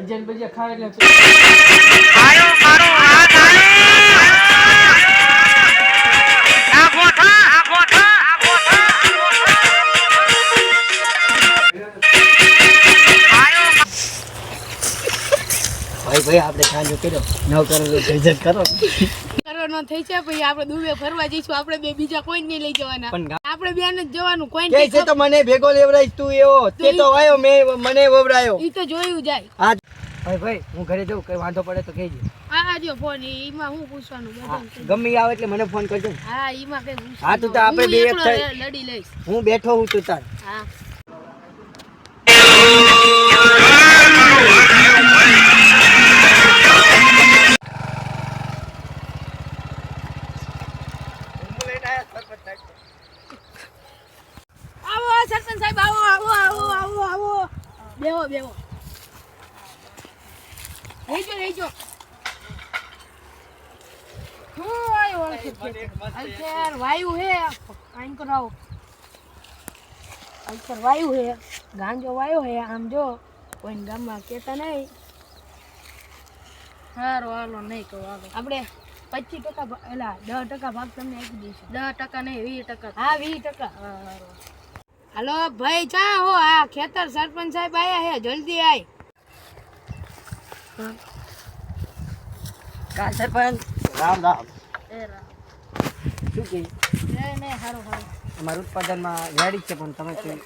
ભજન ભજીયા ખાય એટલે આયો મારો હાથ આ ગોઠા ભાઈ આપણે સાંજો કર્યો 9 કરોડ ભજન કરો કરવાનો થઈ છે ભાઈ આપણે દુબઈ ફરવા જઈશું આપણે બે બીજા કોઈ નહીં લઈ જવાના પણ આપણે બેન જ જવાનું કોઈ કે છે તો મને ભેગો લેવરાઈશ તું એવો તે તો આયો મે મને વવરાયો ઈ તો જોયું જાય હા ભાઈ હું ઘરે જઉં કઈ વાંધો પડે તો કહેજો આ જો ફોન ઈમાં હું પૂછવાનું બધું ગમે આવે એટલે મને ફોન કરજો હા ઈમાં કઈ પૂછવાનું હા તું તો આપણે બે એક થઈ લડી લઈશ હું બેઠો હું તું તાર હા આવો સરપંચ સાહેબ આવો આવો આવો આવો આવો બેહો બેહો રેજો હું આયો અલ્સર વાયુ હે આઈન કરાવો અલ્સર વાયુ હે ગાંજો વાયો હે આમ જો કોઈ ગામમાં કેતા નહીં હારો હાલો નહીં કહો હાલો આપણે 25% એલા 10% ભાગ તમને આપી દઈશું 10% નહીં 20%. હા 20%. હાલો ભાઈ ચા હો આ ખેતર સરપંચ સાહેબ આયા હે જલ્દી આય કા સરપંચ રામ રામ એ રામ શું કે નહીં હારો અમારું ઉત્પાદનમાં રેડી છે પણ તમે કોઈ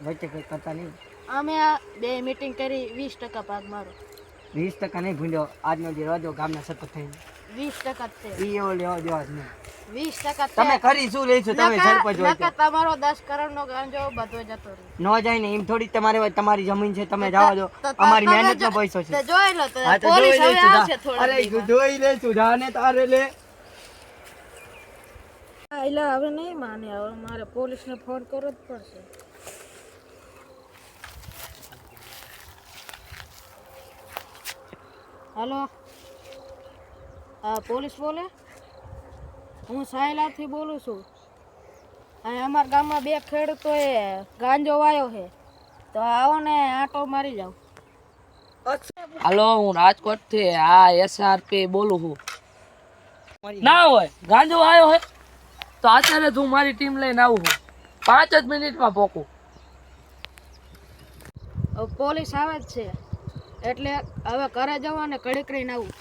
વચ્ચે કંઈ કરતા નહીં અમે બે મીટિંગ કરી 20% ભાગ મારો 20% નહીં ભૂલ્યો આજનો જે રોજો ગામના સરપંચ થઈને 20% છે ઈ એવો લેવા દેવા જ નહીં 20% તમે કરી શું લેશો તમે સરપંચ હોય તો તમારો 10 કરોડનો ગાંજો બધો જતો રહે ન જાય ને એમ થોડી તમારે હોય તમારી જમીન છે તમે જવા દો અમારી મહેનતનો પૈસો છે તો જોઈ લો તો હા તો પોલીસ જોઈ હવે આવશે લેશું થોડા અરે જોઈ લેશું જાને તારે લે એલા હવે નહીં માને હવે મારે પોલીસને ફોન કરવો જ પડશે હાલો પોલીસ બોલે હું સાયલાથી બોલું છું અને અમારા ગામમાં બે ખેડૂતોએ ગાંજો વાયો છે તો આવો ને આંટો મારી જાઓ હાલો હું રાજકોટ થી આ એસઆરપી બોલું છું ના હોય ગાંજો આવ્યો હે તો અત્યારે તું મારી ટીમ લઈને આવું છું 5 જ મિનિટમાં પહોંચું હવે પોલીસ આવે જ છે એટલે હવે ઘરે જવા ને કડીક રહીને આવું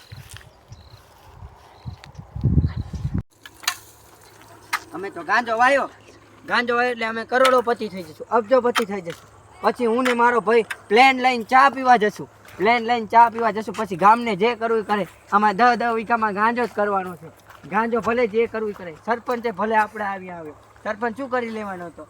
અમે તો ગાંજો વાયો એટલે અમે કરોડોપતિ થઈ જશું અબજોપતિ થઈ જશું પછી હું ને મારો ભાઈ પ્લેન લઈને ચા પીવા જશું પછી ગામને જે કરવું એ કરે આમાં 10 વીઘામાં ગાંજો જ કરવાનો છે ગાંજો ભલે જે કરવું એ કરે સરપંચે ભલે આપણે આવ્યો સરપંચ શું કરી લેવાનો હતો